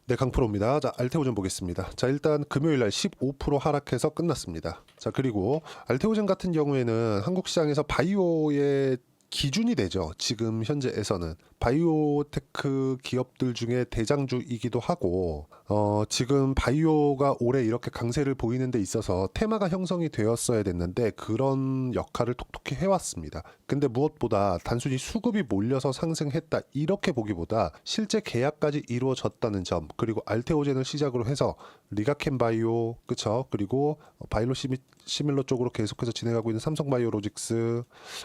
네, 강프로입니다. 자, 알테오젠 보겠습니다. 자, 일단 금요일 날 15% 하락해서 끝났습니다. 자, 그리고 알테오젠 같은 경우에는 한국 시장에서 바이오의 기준이 되죠. 지금 현재에서는 바이오테크 기업들 중에 대장주이기도 하고, 지금 바이오가 올해 이렇게 강세를 보이는 데 있어서 테마가 형성이 되었어야 됐는데 그런 역할을 톡톡히 해왔습니다. 근데 무엇보다 단순히 수급이 몰려서 상승했다 이렇게 보기보다 실제 계약까지 이루어졌다는 점, 그리고 알테오젠을 시작으로 해서 리가켄 바이오, 그쵸? 그리고 바이오 시밀러 쪽으로 계속해서 진행하고 있는 삼성바이오로직스,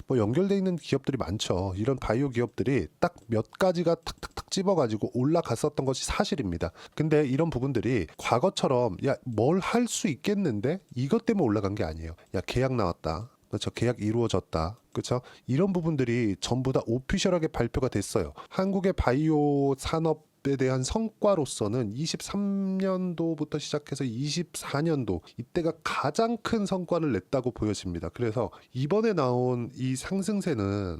뭐 연결돼 있는 기업들이 많죠. 이런 바이오 기업들이 딱 몇 가지가 탁탁탁 집어가지고 올라갔었던 것이 사실입니다. 근데 이런 부분들이 과거처럼 야, 뭘 할 수 있겠는데 이것 때문에 올라간 게 아니에요. 야, 계약 나왔다. 그렇죠. 계약 이루어졌다. 그렇죠. 이런 부분들이 전부 다 오피셜하게 발표가 됐어요. 한국의 바이오 산업 에 대한 성과로서는 23년도부터 시작해서 24년도 이때가 가장 큰 성과를 냈다고 보여집니다. 그래서 이번에 나온 이 상승세는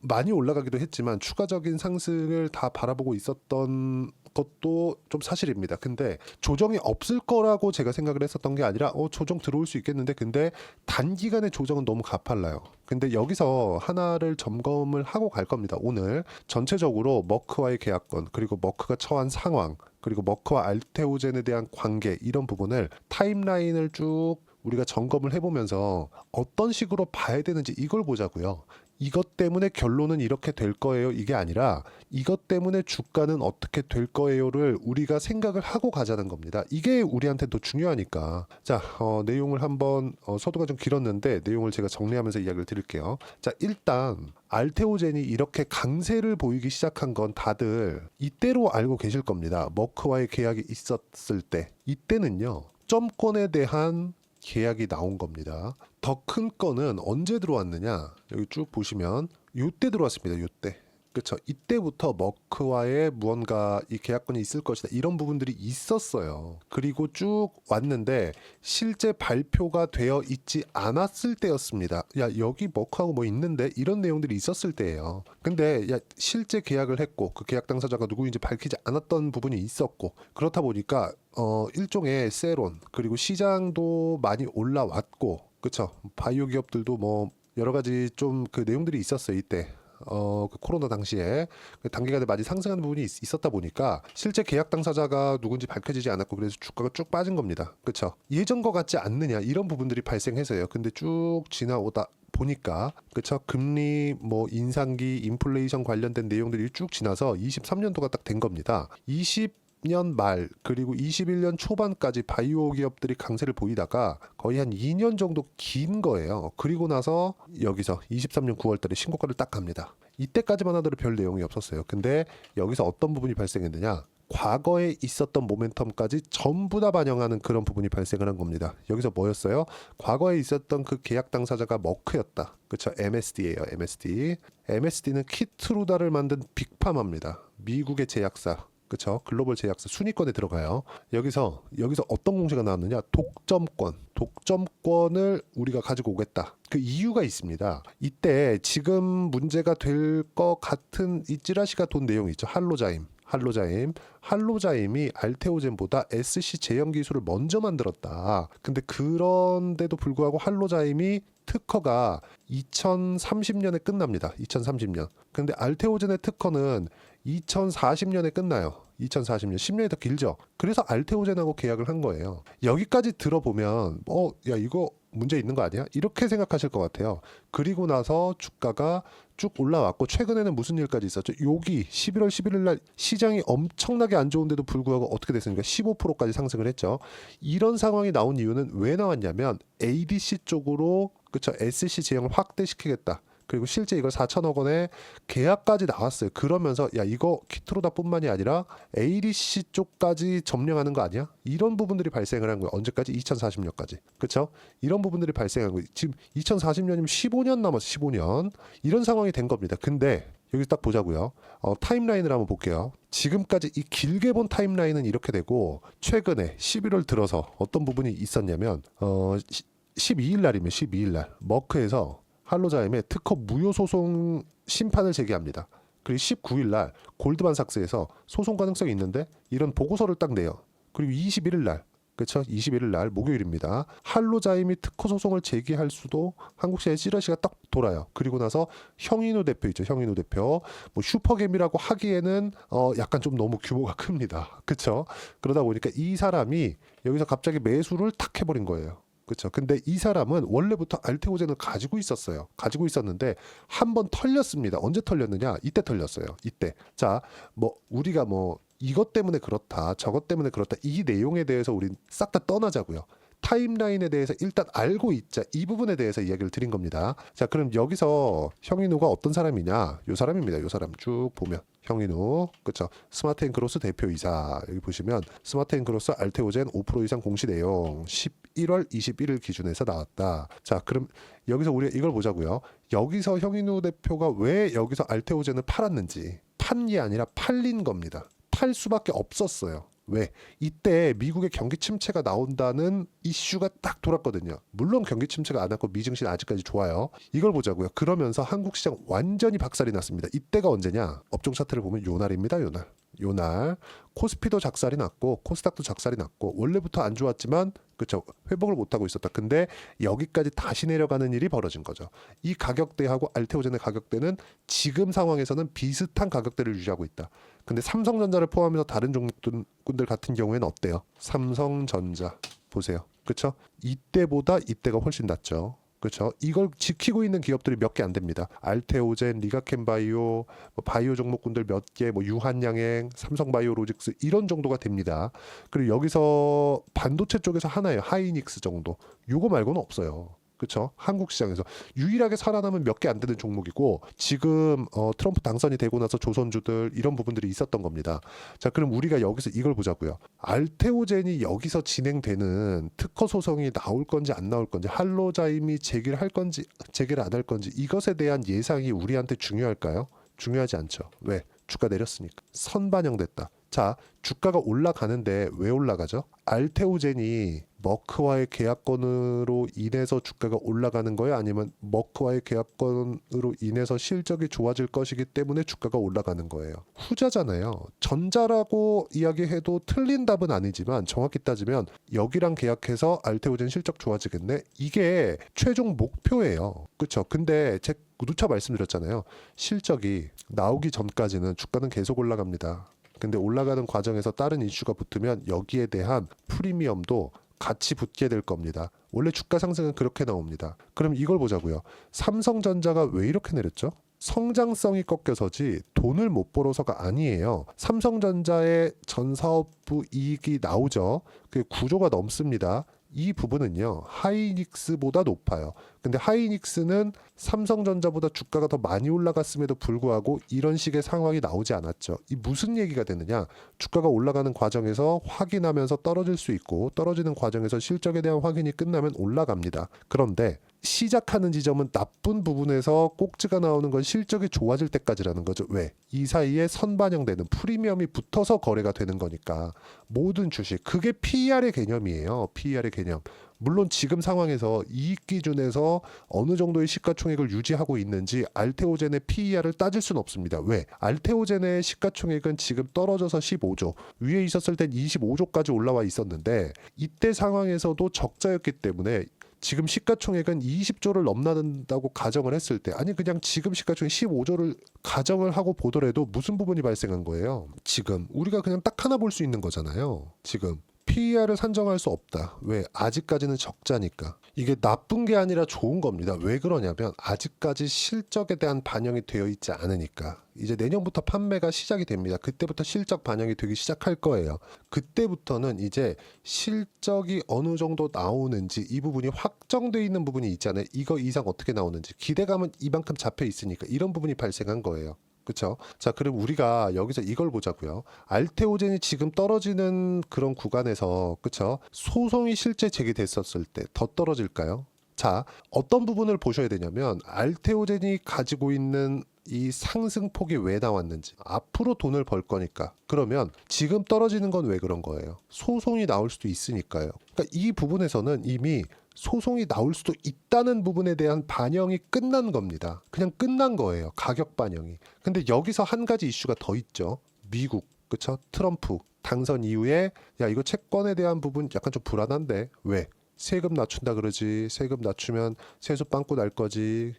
많이 올라가기도 했지만 추가적인 상승을 다 바라보고 있었던 것도 좀 사실입니다. 근데 조정이 없을 거라고 제가 생각을 했었던 게 아니라 조정 들어올 수 있겠는데, 근데 단기간의 조정은 너무 가팔라요. 근데 여기서 하나를 점검을 하고 갈 겁니다. 오늘 전체적으로 머크와의 계약권, 그리고 머크가 처한 상황, 그리고 머크와 알테오젠에 대한 관계, 이런 부분을 타임라인을 쭉 우리가 점검을 해보면서 어떤 식으로 봐야 되는지 이걸 보자고요. 이것 때문에 결론은 이렇게 될 거예요, 이게 아니라 이것 때문에 주가는 어떻게 될 거예요를 우리가 생각을 하고 가자는 겁니다. 이게 우리한테 더 중요하니까. 자, 내용을 한번 서두가 좀 길었는데 내용을 제가 정리하면서 이야기를 드릴게요. 자, 일단 알테오젠이 이렇게 강세를 보이기 시작한 건 다들 이때로 알고 계실 겁니다. 머크와의 계약이 있었을 때, 이때는요 점권에 대한 계약이 나온 겁니다. 더 큰 건은 언제 들어왔느냐, 여기 쭉 보시면 요때 들어왔습니다. 요때. 그렇죠. 이때부터 머크와의 무언가 이 계약권이 있을 것이다, 이런 부분들이 있었어요. 그리고 쭉 왔는데 실제 발표가 되어 있지 않았을 때였습니다. 야, 여기 머크하고 뭐 있는데, 이런 내용들이 있었을 때예요. 근데 야, 실제 계약을 했고 그 계약 당사자가 누구인지 밝히지 않았던 부분이 있었고, 그렇다 보니까 일종의 세론, 그리고 시장도 많이 올라왔고, 그쵸. 바이오 기업들도 뭐 여러 가지 좀 그 내용들이 있었어요, 이때. 그 코로나 당시에 단기간에 많이 상승하는 부분이 있었다 보니까 실제 계약 당사자가 누군지 밝혀지지 않았고, 그래서 주가가 쭉 빠진 겁니다. 그쵸. 예전과 같지 않느냐, 이런 부분들이 발생해서요. 근데 쭉 지나오다 보니까, 그쵸, 금리 뭐 인상기 인플레이션 관련된 내용들이 쭉 지나서 23년도가 딱 된 겁니다. 20년 말 그리고 21년 초반까지 바이오 기업들이 강세를 보이다가 거의 한 2년 정도 긴 거예요. 그리고 나서 여기서 23년 9월 달에 신고가를 딱 갑니다. 이때까지만 하더라도 별 내용이 없었어요. 근데 여기서 어떤 부분이 발생했느냐, 과거에 있었던 모멘텀까지 전부 다 반영하는 그런 부분이 발생을 한 겁니다. 여기서 뭐였어요? 과거에 있었던 그 계약 당사자가 머크였다. 그쵸? MSD예요. MSD. MSD는 키트루다를 만든 빅파마입니다. 미국의 제약사. 그쵸? 글로벌 제약사 순위권에 들어가요. 여기서 어떤 공시가 나왔느냐? 독점권을 우리가 가지고 오겠다. 그 이유가 있습니다. 이때 지금 문제가 될 것 같은 이 찌라시가 돈 내용이 있죠. 할로자임이 알테오젠보다 SC 제형 기술을 먼저 만들었다. 근데 그런데도 불구하고 할로자임이 특허가 2030년에 끝납니다. 2030년. 근데 알테오젠의 특허는 2040년에 끝나요. 2040년, 10년이 더 길죠. 그래서 알테오젠하고 계약을 한 거예요. 여기까지 들어보면 야, 이거 문제 있는 거 아니야? 이렇게 생각하실 것 같아요. 그리고 나서 주가가 쭉 올라왔고, 최근에는 무슨 일까지 있었죠? 여기 11월 11일 날 시장이 엄청나게 안 좋은데도 불구하고 어떻게 됐습니까? 15%까지 상승을 했죠. 이런 상황이 나온 이유는 왜 나왔냐면 ADC 쪽으로, 그쵸, SC 제형을 확대시키겠다. 그리고 실제 이걸 4천억 원에 계약까지 나왔어요. 그러면서 야, 이거 키트로다뿐만이 아니라 ADC 쪽까지 점령하는 거 아니야? 이런 부분들이 발생을 한 거예요. 언제까지? 2040년까지. 그렇죠? 이런 부분들이 발생한 거예요. 지금 2040년이면 15년 남았어. 15년. 이런 상황이 된 겁니다. 근데 여기 딱 보자고요. 타임라인을 한번 볼게요. 지금까지 이 길게 본 타임라인은 이렇게 되고, 최근에 11월 들어서 어떤 부분이 있었냐면 12일 날이면 12일 날 머크에서 할로자임의 특허 무효 소송 심판을 제기합니다. 그리고 19일 날 골드만삭스에서 소송 가능성이 있는데 이런 보고서를 딱 내요. 그리고 21일 날, 그렇죠? 21일 날 목요일입니다. 할로자임이 특허 소송을 제기할 수도 한국시장의 찌라시가 딱 돌아요. 그리고 나서 형인우 대표 있죠. 형인우 대표. 뭐 슈퍼겜이라고 하기에는 약간 좀 너무 규모가 큽니다. 그렇죠? 그러다 보니까 이 사람이 여기서 갑자기 매수를 탁 해버린 거예요. 그렇죠. 근데 이 사람은 원래부터 알테오젠을 가지고 있었어요. 가지고 있었는데 한 번 털렸습니다. 언제 털렸느냐? 이때 털렸어요. 이때. 자, 뭐 우리가 뭐 이것 때문에 그렇다, 저것 때문에 그렇다, 이 내용에 대해서 우린 싹 다 떠나자고요. 타임라인에 대해서 일단 알고 있자. 이 부분에 대해서 이야기를 드린 겁니다. 자, 그럼 여기서 형인우가 어떤 사람이냐? 요 사람입니다. 요 사람 쭉 보면 형인우, 그렇죠? 스마트앤그로스 대표이사. 여기 보시면 스마트앤그로스 알테오젠 5% 이상 공시 내용 11월 21일 기준에서 나왔다. 자, 그럼 여기서 우리가 이걸 보자고요. 여기서 형인우 대표가 왜 여기서 알테오젠을 팔았는지, 판 게 아니라 팔린 겁니다. 팔 수밖에 없었어요. 왜? 이때 미국의 경기 침체가 나온다는 이슈가 딱 돌았거든요. 물론 경기 침체가 안 왔고 미증시는 아직까지 좋아요. 이걸 보자고요. 그러면서 한국 시장 완전히 박살이 났습니다. 이때가 언제냐? 업종 차트를 보면 요날입니다. 요날. 요날 코스피도 작살이 났고 코스닥도 작살이 났고 원래부터 안 좋았지만 그렇죠. 회복을 못하고 있었다. 근데 여기까지 다시 내려가는 일이 벌어진 거죠. 이 가격대하고 알테오젠의 가격대는 지금 상황에서는 비슷한 가격대를 유지하고 있다. 근데 삼성전자를 포함해서 다른 종목들 같은 경우에는 어때요? 삼성전자 보세요. 그렇죠? 이때보다 이때가 훨씬 낫죠. 그렇죠? 이걸 지키고 있는 기업들이 몇 개 안 됩니다. 알테오젠, 리가켄바이오, 뭐 바이오 종목군들 몇 개, 뭐 유한양행, 삼성바이오로직스 이런 정도가 됩니다. 그리고 여기서 반도체 쪽에서 하나예요. 하이닉스 정도. 요거 말고는 없어요. 그렇죠? 한국 시장에서 유일하게 살아남은 몇 개 안 되는 종목이고 지금 트럼프 당선이 되고 나서 조선주들 이런 부분들이 있었던 겁니다. 자, 그럼 우리가 여기서 이걸 보자고요. 알테오젠이 여기서 진행되는 특허 소송이 나올 건지 안 나올 건지 할로자임이 제기를 할 건지 제기를 안 할 건지 이것에 대한 예상이 우리한테 중요할까요? 중요하지 않죠. 왜? 주가 내렸으니까. 선반영됐다. 자, 주가가 올라가는데 왜 올라가죠? 알테오젠이 머크와의 계약건으로 인해서 주가가 올라가는 거예요? 아니면 머크와의 계약건으로 인해서 실적이 좋아질 것이기 때문에 주가가 올라가는 거예요? 후자잖아요. 전자라고 이야기해도 틀린 답은 아니지만 정확히 따지면 여기랑 계약해서 알테오젠 실적 좋아지겠네? 이게 최종 목표예요. 그렇죠? 근데 제 누차 말씀드렸잖아요. 실적이 나오기 전까지는 주가는 계속 올라갑니다. 근데 올라가는 과정에서 다른 이슈가 붙으면 여기에 대한 프리미엄도 같이 붙게 될 겁니다. 원래 주가 상승은 그렇게 나옵니다. 그럼 이걸 보자고요. 삼성전자가 왜 이렇게 내렸죠? 성장성이 꺾여서지 돈을 못 벌어서가 아니에요. 삼성전자의 전 사업부 이익이 나오죠. 그게 구조가 넘습니다. 이 부분은요 하이닉스보다 높아요. 근데 하이닉스는 삼성전자보다 주가가 더 많이 올라갔음에도 불구하고 이런 식의 상황이 나오지 않았죠. 이 무슨 얘기가 되느냐? 주가가 올라가는 과정에서 확인하면서 떨어질 수 있고 떨어지는 과정에서 실적에 대한 확인이 끝나면 올라갑니다. 그런데 시작하는 지점은 나쁜 부분에서 꼭지가 나오는 건 실적이 좋아질 때까지라는 거죠. 왜? 이 사이에 선반영되는 프리미엄이 붙어서 거래가 되는 거니까 모든 주식 그게 PER의 개념이에요. PER의 개념. 물론 지금 상황에서 이익 기준에서 어느 정도의 시가총액을 유지하고 있는지 알테오젠의 PER을 따질 수는 없습니다. 왜? 알테오젠의 시가총액은 지금 떨어져서 15조, 위에 있었을 땐 25조까지 올라와 있었는데 이때 상황에서도 적자였기 때문에 지금 시가총액은 20조를 넘나든다고 가정을 했을 때 아니 그냥 지금 시가총액 15조를 가정을 하고 보더라도 무슨 부분이 발생한 거예요? 지금 우리가 그냥 딱 하나 볼 수 있는 거잖아요. 지금 PER을 산정할 수 없다. 왜? 아직까지는 적자니까. 이게 나쁜 게 아니라 좋은 겁니다. 왜 그러냐면 아직까지 실적에 대한 반영이 되어 있지 않으니까. 이제 내년부터 판매가 시작이 됩니다. 그때부터 실적 반영이 되기 시작할 거예요. 그때부터는 이제 실적이 어느 정도 나오는지 이 부분이 확정되어 있는 부분이 있잖아요. 이거 이상 어떻게 나오는지 기대감은 이만큼 잡혀 있으니까 이런 부분이 발생한 거예요. 그렇죠? 자, 그럼 우리가 여기서 이걸 보자고요. 알테오젠이 지금 떨어지는 그런 구간에서 그렇죠? 소송이 실제 제기됐었을 때 더 떨어질까요? 자, 어떤 부분을 보셔야 되냐면 알테오젠이 가지고 있는 이 상승폭이 왜 나왔는지 앞으로 돈을 벌 거니까 그러면 지금 떨어지는 건 왜 그런 거예요? 소송이 나올 수도 있으니까요. 그러니까 이 부분에서는 이미 소송이 나올 수도 있다는 부분에 대한 반영이 끝난 겁니다. 그냥 끝난 거예요. 가격 반영이. 근데 여기서 한 가지 이슈가 더 있죠. 미국, 그쵸? 트럼프 당선 이후에 야 이거 채권에 대한 부분 약간 좀 불안한데 왜? 세금 낮춘다 그러지. 세금 낮추면 세수 빵꾸 날 거지.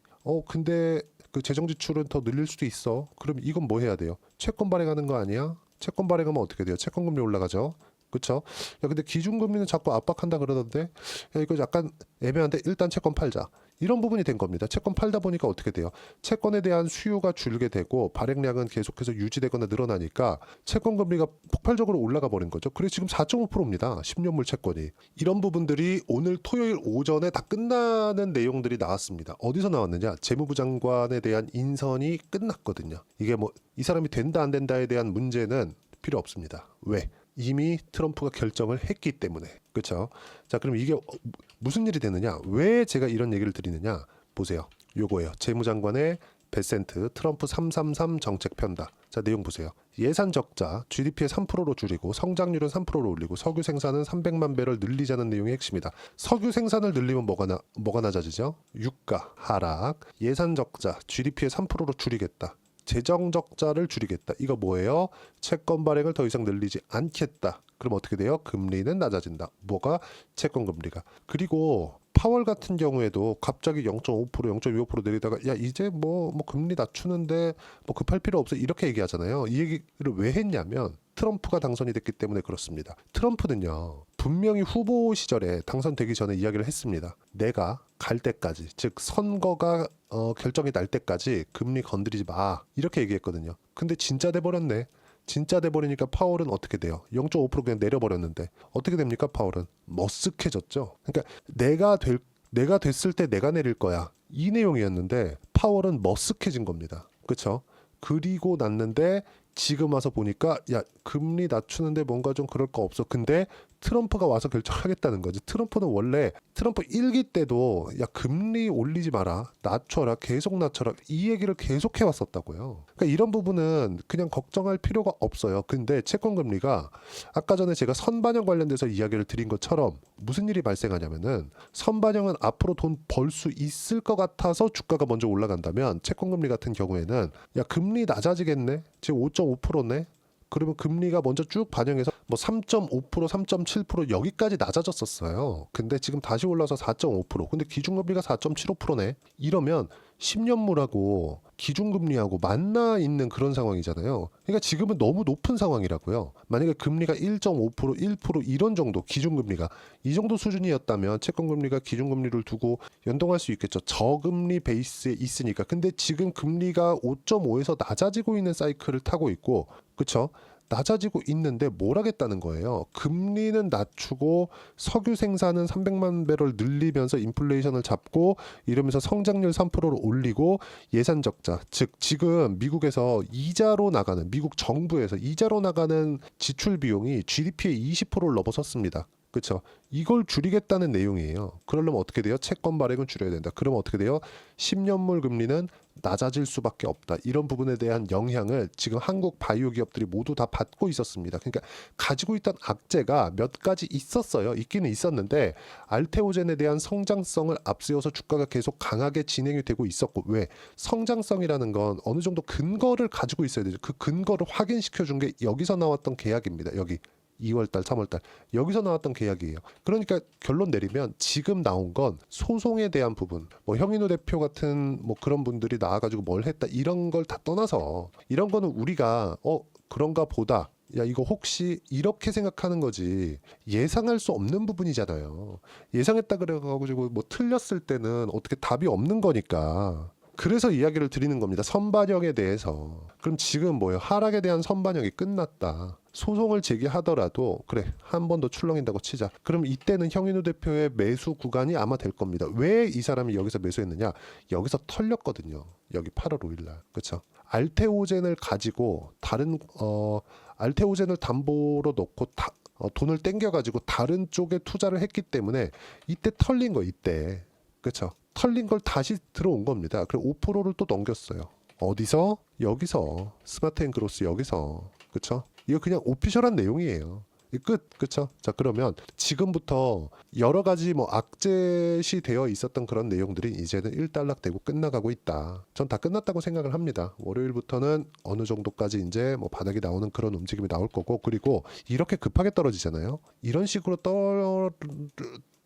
근데 그 재정 지출은 더 늘릴 수도 있어. 그럼 이건 뭐 해야 돼요? 채권 발행하는 거 아니야? 채권 발행하면 어떻게 돼요? 채권 금리 올라가죠. 그쵸? 야 근데 기준금리는 자꾸 압박한다 그러던데 야 이거 약간 애매한데 일단 채권 팔자. 이런 부분이 된 겁니다. 채권 팔다 보니까 어떻게 돼요? 채권에 대한 수요가 줄게 되고 발행량은 계속해서 유지되거나 늘어나니까 채권 금리가 폭발적으로 올라가 버린 거죠. 그래서 지금 4.5%입니다. 10년물 채권이. 이런 부분들이 오늘 토요일 오전에 다 끝나는 내용들이 나왔습니다. 어디서 나왔느냐? 재무부 장관에 대한 인선이 끝났거든요. 이게 뭐 이 사람이 된다 안 된다에 대한 문제는 필요 없습니다. 왜? 이미 트럼프가 결정을 했기 때문에. 그렇죠? 자, 그럼 이게 무슨 일이 되느냐? 왜 제가 이런 얘기를 드리느냐? 보세요. 요거예요. 재무장관의 베센트 트럼프 333 정책 편다. 자, 내용 보세요. 예산 적자 GDP의 3%로 줄이고 성장률은 3%로 올리고 석유 생산은 300만 배럴 늘리자는 내용이 핵심이다. 석유 생산을 늘리면 뭐가 낮아지죠? 유가 하락. 예산 적자 GDP의 3%로 줄이겠다. 재정 적자를 줄이겠다. 이거 뭐예요? 채권 발행을 더 이상 늘리지 않겠다. 그럼 어떻게 돼요? 금리는 낮아진다. 뭐가? 채권 금리가. 그리고 파월 같은 경우에도 갑자기 0.5%, 0.25% 내리다가 야 이제 뭐 금리 낮추는데 뭐 급할 필요 없어 이렇게 얘기하잖아요. 이 얘기를 왜 했냐면 트럼프가 당선이 됐기 때문에 그렇습니다. 트럼프는요. 분명히 후보 시절에 당선되기 전에 이야기를 했습니다. 내가 갈 때까지, 즉 선거가 결정이 날 때까지 금리 건드리지 마 이렇게 얘기했거든요. 근데 진짜 돼버렸네. 진짜 돼버리니까 파월은 어떻게 돼요? 0.5% 그냥 내려버렸는데 어떻게 됩니까? 파월은 머쓱해졌죠. 그러니까 내가 됐을 때 내가 내릴 거야 이 내용이었는데 파월은 머쓱해진 겁니다. 그렇죠? 그리고 났는데 지금 와서 보니까 야 금리 낮추는데 뭔가 좀 그럴 거 없어. 근데 트럼프가 와서 결정하겠다는 거지. 트럼프는 원래 트럼프 1기 때도 야 금리 올리지 마라, 낮춰라, 계속 낮춰라 이 얘기를 계속 해왔었다고요. 그러니까 이런 부분은 그냥 걱정할 필요가 없어요. 근데 채권 금리가 아까 전에 제가 선반영 관련돼서 이야기를 드린 것처럼 무슨 일이 발생하냐면은 선반영은 앞으로 돈 벌 수 있을 것 같아서 주가가 먼저 올라간다면 채권 금리 같은 경우에는 야 금리 낮아지겠네. 지금 5.5%네. 그러면 금리가 먼저 쭉 반영해서 뭐 3.5%, 3.7% 여기까지 낮아졌었어요. 근데 지금 다시 올라서 4.5%. 근데 기준금리가 4.75%네. 이러면 10년물하고 기준금리하고 만나 있는 그런 상황이잖아요. 그러니까 지금은 너무 높은 상황이라고요. 만약에 금리가 1.5%, 1% 이런 정도 기준금리가 이 정도 수준이었다면 채권금리가 기준금리를 두고 연동할 수 있겠죠. 저금리 베이스에 있으니까. 근데 지금 금리가 5.5에서 낮아지고 있는 사이클을 타고 있고 그쵸? 낮아지고 있는데 뭘 하겠다는 거예요. 금리는 낮추고 석유 생산은 300만 배럴 늘리면서 인플레이션을 잡고 이러면서 성장률 3%로 올리고 예산 적자, 즉 지금 미국에서 이자로 나가는 미국 정부에서 이자로 나가는 지출 비용이 GDP의 20%를 넘어섰습니다. 그렇죠. 이걸 줄이겠다는 내용이에요. 그러려면 어떻게 돼요? 채권 발행은 줄여야 된다. 그러면 어떻게 돼요? 10년물 금리는 낮아질 수밖에 없다. 이런 부분에 대한 영향을 지금 한국 바이오 기업들이 모두 다 받고 있었습니다. 그러니까 가지고 있던 악재가 몇 가지 있었어요. 있기는 있었는데 알테오젠에 대한 성장성을 앞세워서 주가가 계속 강하게 진행이 되고 있었고 왜? 성장성이라는 건 어느 정도 근거를 가지고 있어야 되죠. 그 근거를 확인시켜 준 게 여기서 나왔던 계약입니다. 여기. 2월달, 3월달 여기서 나왔던 계약이에요. 그러니까 결론 내리면 지금 나온 건 소송에 대한 부분, 뭐 형인호 대표 같은 뭐 그런 분들이 나와가지고 뭘 했다 이런 걸 다 떠나서 이런 거는 우리가 그런가 보다. 야 이거 혹시 이렇게 생각하는 거지 예상할 수 없는 부분이잖아요. 예상했다 그래가지고 뭐 틀렸을 때는 어떻게 답이 없는 거니까. 그래서 이야기를 드리는 겁니다. 선반영에 대해서. 그럼 지금 뭐예요? 하락에 대한 선반영이 끝났다. 소송을 제기하더라도 그래 한 번 더 출렁인다고 치자. 그럼 이때는 형인우 대표의 매수 구간이 아마 될 겁니다. 왜 이 사람이 여기서 매수했느냐? 여기서 털렸거든요. 여기 8월 5일날. 그렇죠? 알테오젠을 가지고 다른 알테오젠을 담보로 놓고 돈을 땡겨가지고 다른 쪽에 투자를 했기 때문에 이때 털린 거 이때. 그렇죠? 털린 걸 다시 들어온 겁니다. 그리고 5%를 또 넘겼어요. 어디서? 여기서 스마트앤그로스 여기서. 그렇죠? 이거 그냥 오피셜한 내용이에요. 그쵸? 자, 그러면 지금부터 여러 가지 뭐 악재시 되어 있었던 그런 내용들이 이제는 일단락되고 끝나가고 있다. 전 다 끝났다고 생각을 합니다. 월요일부터는 어느 정도까지 이제 뭐 바닥이 나오는 그런 움직임이 나올 거고, 그리고 이렇게 급하게 떨어지잖아요. 이런 식으로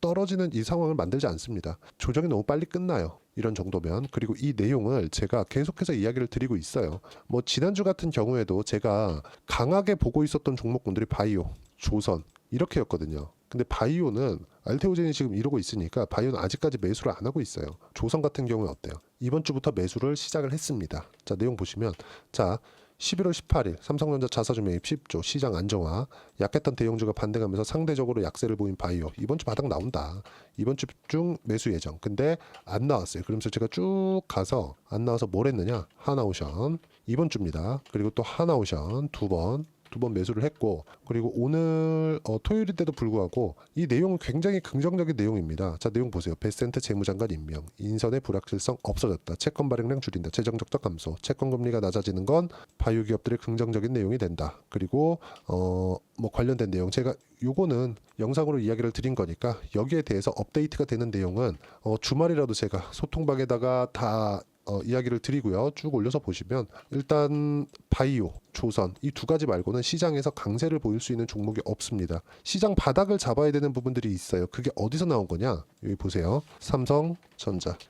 떨어지는 이 상황을 만들지 않습니다. 조정이 너무 빨리 끝나요. 이런 정도면. 그리고 이 내용을 제가 계속해서 이야기를 드리고 있어요. 뭐 지난주 같은 경우에도 제가 강하게 보고 있었던 종목군들이 바이오, 조선 이렇게였거든요. 근데 바이오는 알테오젠이 지금 이러고 있으니까 바이오는 아직까지 매수를 안 하고 있어요. 조선 같은 경우에 어때요? 이번 주부터 매수를 시작을 했습니다. 자, 내용 보시면, 자, 11월 18일 삼성전자 자사주 매입 10조 시장 안정화, 약했던 대형주가 반등하면서 상대적으로 약세를 보인 바이오, 이번 주 바닥 나온다. 이번 주 중 매수 예정. 근데 안 나왔어요. 그러면서 제가 쭉 가서 안 나와서 뭘 했느냐? 하나오션 이번 주입니다. 그리고 또 하나오션 두 번 매수를 했고, 그리고 오늘 토요일인데도 불구하고 이 내용은 굉장히 긍정적인 내용입니다. 자, 내용 보세요. 베센트 재무장관 임명, 인선의 불확실성 없어졌다, 채권 발행량 줄인다, 재정 적적 감소, 채권 금리가 낮아지는 건 바이오 기업들의 긍정적인 내용이 된다. 그리고 뭐 관련된 내용, 제가 요거는 영상으로 이야기를 드린 거니까 여기에 대해서 업데이트가 되는 내용은 주말이라도 제가 소통방에다가 다 이야기를 드리고요. 쭉 올려서 보시면 일단 바이오, 조선 이 두 가지 말고는 시장에서 강세를 보일 수 있는 종목이 없습니다. 시장 바닥을 잡아야 되는 부분들이 있어요. 그게 어디서 나온 거냐? 여기 보세요.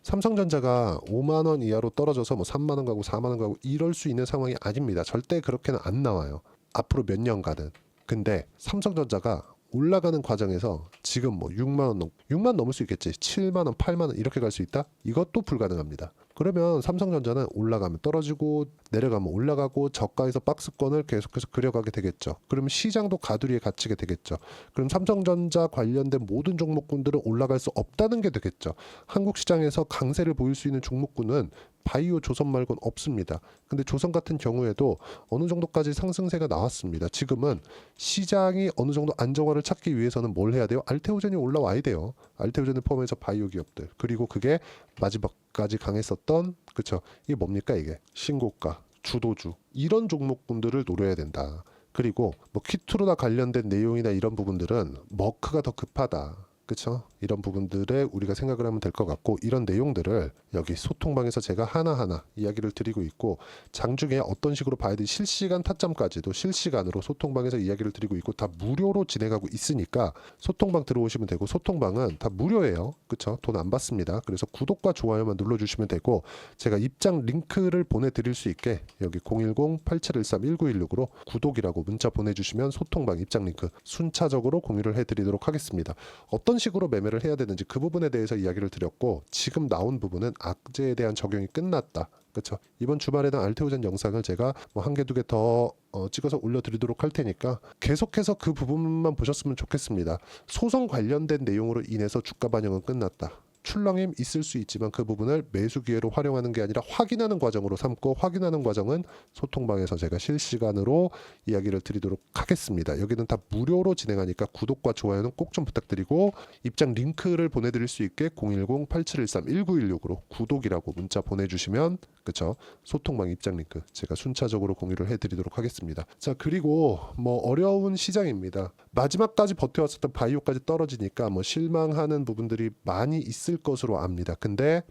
삼성전자가 5만 원 이하로 떨어져서 뭐 3만 원 가고 4만 원 가고 이럴 수 있는 상황이 아닙니다. 절대 그렇게는 안 나와요. 앞으로 몇 년간은. 근데 삼성전자가 올라가는 과정에서 지금 뭐 6만 넘을 수 있겠지. 7만 원, 8만 원 이렇게 갈 수 있다? 이것도 불가능합니다. 그러면 삼성전자는 올라가면 떨어지고 내려가면 올라가고 저가에서 박스권을 계속해서 그려가게 되겠죠. 그러면 시장도 가두리에 갇히게 되겠죠. 그럼 삼성전자 관련된 모든 종목군들은 올라갈 수 없다는 게 되겠죠. 한국 시장에서 강세를 보일 수 있는 종목군은 바이오, 조선 말고는 없습니다. 근데 조선 같은 경우에도 어느 정도까지 상승세가 나왔습니다. 지금은 시장이 어느 정도 안정화를 찾기 위해서는 뭘 해야 돼요? 알테오젠이 올라와야 돼요. 알테오젠을 포함해서 바이오 기업들. 그리고 그게 마지막까지 강했었던, 그쵸? 이게 뭡니까 이게? 신고가, 주도주 이런 종목군들을 노려야 된다. 그리고 뭐 키투르나 관련된 내용이나 이런 부분들은 머크가 더 급하다. 그쵸? 이런 부분들에 우리가 생각을 하면 될 것 같고, 이런 내용들을 여기 소통방에서 제가 하나하나 이야기를 드리고 있고, 장중에 어떤 식으로 봐야 되지 실시간 타점까지도 실시간으로 소통방에서 이야기를 드리고 있고, 다 무료로 진행하고 있으니까 소통방 들어오시면 되고, 소통방은 다 무료예요. 그쵸? 돈 안 받습니다. 그래서 구독과 좋아요만 눌러주시면 되고, 제가 입장 링크를 보내드릴 수 있게 여기 010-8713-1916으로 구독이라고 문자 보내주시면 소통방 입장 링크 순차적으로 공유를 해드리도록 하겠습니다. 어떤 식으로 매매를 해야 되는지 그 부분에 대해서 이야기를 드렸고, 지금 나온 부분은 악재에 대한 적용이 끝났다. 그렇죠? 이번 주말에는 알테오젠 영상을 제가 뭐 한 개 두 개 더 찍어서 올려드리도록 할 테니까 계속해서 그 부분만 보셨으면 좋겠습니다. 소송 관련된 내용으로 인해서 주가 반영은 끝났다. 출렁임 있을 수 있지만 그 부분을 매수 기회로 활용하는 게 아니라 확인하는 과정으로 삼고, 확인하는 과정은 소통방에서 제가 실시간으로 이야기를 드리도록 하겠습니다. 여기는 다 무료로 진행하니까 구독과 좋아요는 꼭 좀 부탁드리고, 입장 링크를 보내드릴 수 있게 010-8713-1916으로 구독이라고 문자 보내주시면, 그쵸? 소통방 입장 링크 제가 순차적으로 공유를 해드리도록 하겠습니다. 자, 그리고 뭐 어려운 시장입니다. 마지막까지 버텨왔었던 바이오까지 떨어지니까 뭐 실망하는 부분들이 많이 있을 것으로 압니다. 근데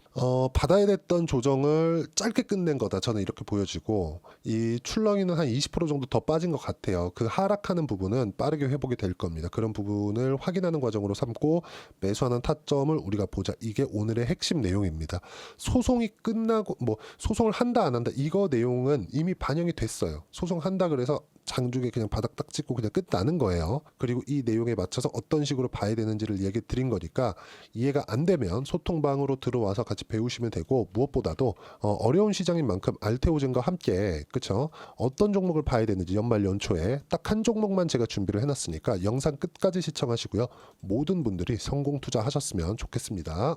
받아야 됐던 조정을 짧게 끝낸 거다, 저는 이렇게 보여지고, 이 출렁이는 한 20% 정도 더 빠진 것 같아요. 그 하락하는 부분은 빠르게 회복이 될 겁니다. 그런 부분을 확인하는 과정으로 삼고 매수하는 타점을 우리가 보자. 이게 오늘의 핵심 내용입니다. 소송이 끝나고 뭐 소송을 한다 안 한다 이거 내용은 이미 반영이 됐어요. 소송한다 그래서 장중에 그냥 바닥 딱 찍고 그냥 끝나는 거예요. 그리고 이 내용에 맞춰서 어떤 식으로 봐야 되는지를 얘기 드린 거니까, 이해가 안 되면 소통방으로 들어와서 같이 배우시면 되고, 무엇보다도 어려운 시장인 만큼 알테오젠과 함께, 그쵸? 어떤 종목을 봐야 되는지 연말 연초에 딱 한 종목만 제가 준비를 해놨으니까 영상 끝까지 시청하시고요. 모든 분들이 성공 투자하셨으면 좋겠습니다.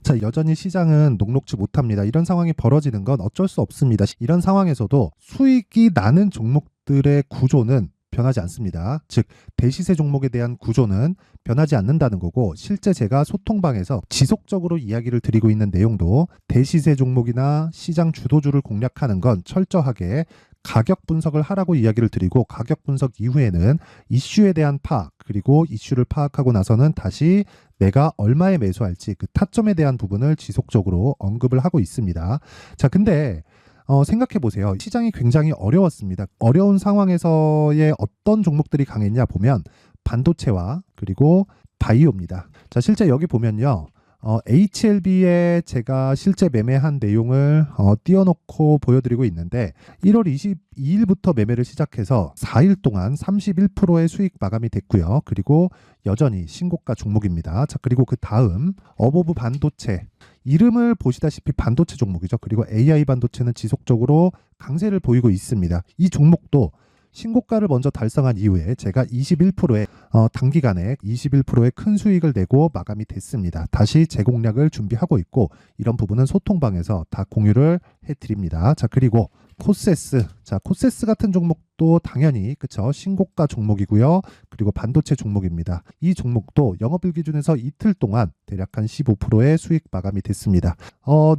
자, 여전히 시장은 녹록지 못합니다. 이런 상황이 벌어지는 건 어쩔 수 없습니다. 이런 상황에서도 수익이 나는 종목들의 구조는 변하지 않습니다. 즉, 대시세 종목에 대한 구조는 변하지 않는다는 거고, 실제 제가 소통방에서 지속적으로 이야기를 드리고 있는 내용도 대시세 종목이나 시장 주도주를 공략하는 건 철저하게 가격 분석을 하라고 이야기를 드리고 가격 분석 이후에는 이슈에 대한 파악 그리고 이슈를 파악하고 나서는 다시 내가 얼마에 매수할지 그 타점에 대한 부분을 지속적으로 언급을 하고 있습니다. 자, 근데 생각해 보세요. 시장이 굉장히 어려웠습니다. 어려운 상황에서의 어떤 종목들이 강했냐 보면 반도체와 그리고 바이오입니다. 자, 실제 여기 보면요. HLB에 제가 실제 매매한 내용을 띄워놓고 보여드리고 있는데 1월 22일부터 매매를 시작해서 4일 동안 31%의 수익 마감이 됐고요. 그리고 여전히 신고가 종목입니다. 자, 그리고 그 다음 어보브 반도체 이름을 보시다시피 반도체 종목이죠. 그리고 AI 반도체는 지속적으로 강세를 보이고 있습니다. 이 종목도 신고가를 먼저 달성한 이후에 제가 21%의 단기간에 21%의 큰 수익을 내고 마감이 됐습니다. 다시 재공략을 준비하고 있고 이런 부분은 소통방에서 다 공유를 해드립니다. 자, 그리고 코세스. 자, 코세스 같은 종목도 당연히 그쵸 신고가 종목이고요. 그리고 반도체 종목입니다. 이 종목도 영업일 기준에서 이틀 동안 대략 한 15%의 수익 마감이 됐습니다.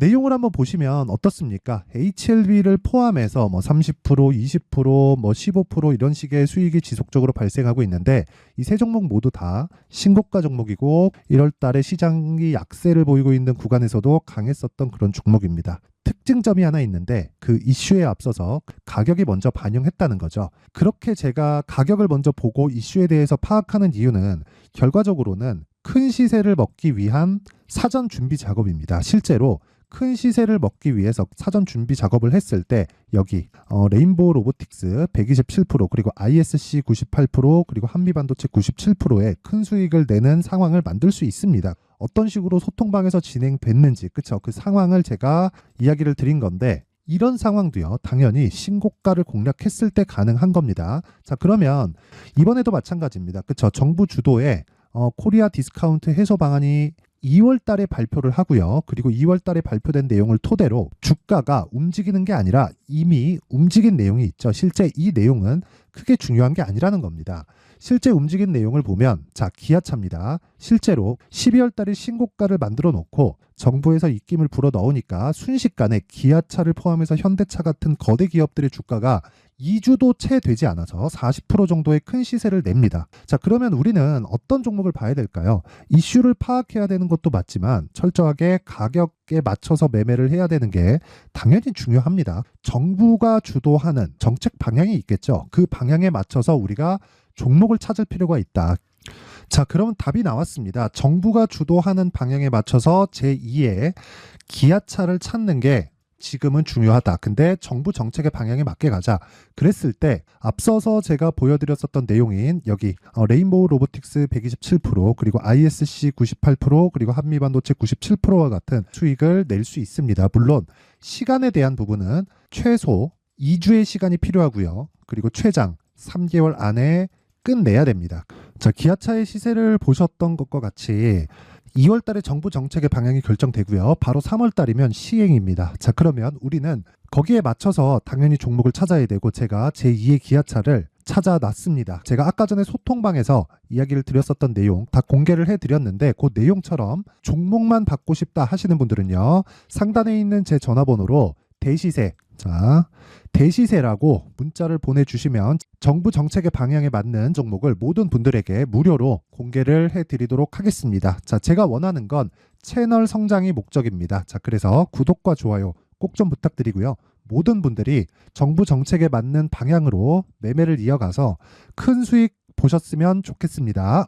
내용을 한번 보시면 어떻습니까? HLB를 포함해서 뭐 30%, 20%, 뭐 15% 이런 식의 수익이 지속적으로 발생하고 있는데 이 세 종목 모두 다 신고가 종목이고 1월 달에 시장이 약세를 보이고 있는 구간에서도 강했었던 그런 종목입니다. 특징점이 하나 있는데 그 이슈에 앞서서 가격이 먼저 반영했다는 거죠. 그렇게 제가 가격을 먼저 보고 이슈에 대해서 파악하는 이유는 결과적으로는 큰 시세를 먹기 위한 사전 준비 작업입니다. 실제로 큰 시세를 먹기 위해서 사전 준비 작업을 했을 때 여기 레인보우 로보틱스 127% 그리고 ISC 98% 그리고 한미반도체 97%의 큰 수익을 내는 상황을 만들 수 있습니다. 어떤 식으로 소통방에서 진행됐는지 그쵸? 그 상황을 제가 이야기를 드린 건데 이런 상황도요 당연히 신고가를 공략했을 때 가능한 겁니다. 자, 그러면 이번에도 마찬가지입니다. 그쵸? 정부 주도의 코리아 디스카운트 해소 방안이 2월 달에 발표를 하고요. 그리고 2월 달에 발표된 내용을 토대로 주가가 움직이는 게 아니라 이미 움직인 내용이 있죠. 실제 이 내용은 크게 중요한 게 아니라는 겁니다. 실제 움직인 내용을 보면 자, 기아차입니다. 실제로 12월 달에 신고가를 만들어 놓고 정부에서 입김을 불어 넣으니까 순식간에 기아차를 포함해서 현대차 같은 거대 기업들의 주가가 2주도 채 되지 않아서 40% 정도의 큰 시세를 냅니다. 자, 그러면 우리는 어떤 종목을 봐야 될까요? 이슈를 파악해야 되는 것도 맞지만 철저하게 가격에 맞춰서 매매를 해야 되는 게 당연히 중요합니다. 정부가 주도하는 정책 방향이 있겠죠. 그 방향에 맞춰서 우리가 종목을 찾을 필요가 있다. 자, 그럼 답이 나왔습니다. 정부가 주도하는 방향에 맞춰서 제2의 기아차를 찾는 게 지금은 중요하다. 근데 정부 정책의 방향에 맞게 가자. 그랬을 때 앞서서 제가 보여드렸었던 내용인 여기 레인보우 로보틱스 127% 그리고 ISC 98% 그리고 한미반도체 97%와 같은 수익을 낼 수 있습니다. 물론 시간에 대한 부분은 최소 2주의 시간이 필요하고요. 그리고 최장 3개월 안에 끝내야 됩니다. 자, 기아차의 시세를 보셨던 것과 같이 2월 달에 정부 정책의 방향이 결정되고요. 바로 3월 달이면 시행입니다. 자, 그러면 우리는 거기에 맞춰서 당연히 종목을 찾아야 되고 제가 제2의 기아차를 찾아놨습니다. 제가 아까 전에 소통방에서 이야기를 드렸었던 내용 다 공개를 해드렸는데 그 내용처럼 종목만 받고 싶다 하시는 분들은요. 상단에 있는 제 전화번호로 대시세 자, 대시세라고 문자를 보내주시면 정부 정책의 방향에 맞는 종목을 모든 분들에게 무료로 공개를 해드리도록 하겠습니다. 자, 제가 원하는 건 채널 성장이 목적입니다. 자, 그래서 구독과 좋아요 꼭 좀 부탁드리고요. 모든 분들이 정부 정책에 맞는 방향으로 매매를 이어가서 큰 수익 보셨으면 좋겠습니다.